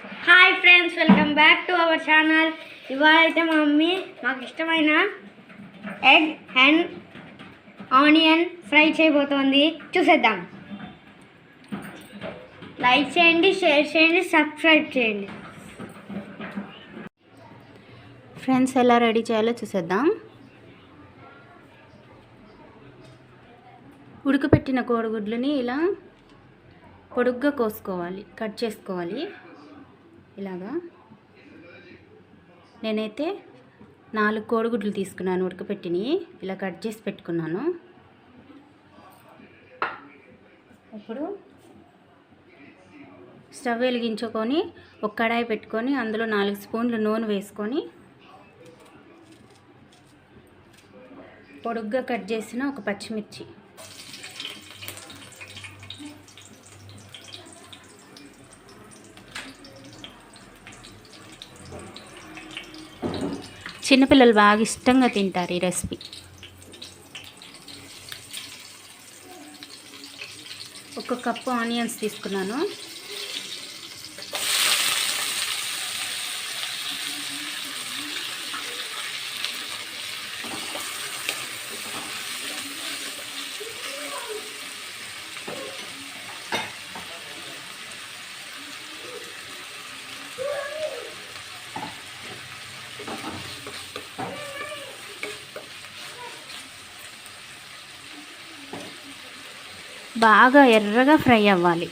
Hi friends, welcome back to our channel. ఇవాళ అయితే మా మమ్మీ మాకు ఇష్టమైన ఎగ్ అండ్ ఆనియన్ ఫ్రై చేయబోతోంది. చూసేద్దాం. లైక్ చేయండి, షేర్ చేయండి, సబ్స్క్రైబ్ చేయండి. ఫ్రెండ్స్, ఎలా రెడీ చేయాలో చూసేద్దాం. ఉడకపెట్టిన కోడిగుడ్లని ఇలా పొడుగ్గా కోసుకోవాలి, కట్ చేసుకోవాలి. ఇలాగా నేనైతే 4 కోడిగుడ్లు తీసుకున్నాను, ఉడకపెట్టినవి. ఇలా కట్ చేసి పెట్టుకున్నాను. ఇప్పుడు స్టవ్ వెలిగించుకొని ఒక కడాయి పెట్టుకొని అందులో 4 స్పూన్లు నూనె వేసుకొని పొడుగ్గా కట్ చేసిన ఒక పచ్చిమిర్చి, చిన్నపిల్లలు బాగా ఇష్టంగా తింటారు ఈ రెసిపీ. ఒక కప్పు ఆనియన్స్ తీసుకున్నాను. బాగా ఎర్రగా ఫ్రై అవ్వాలి.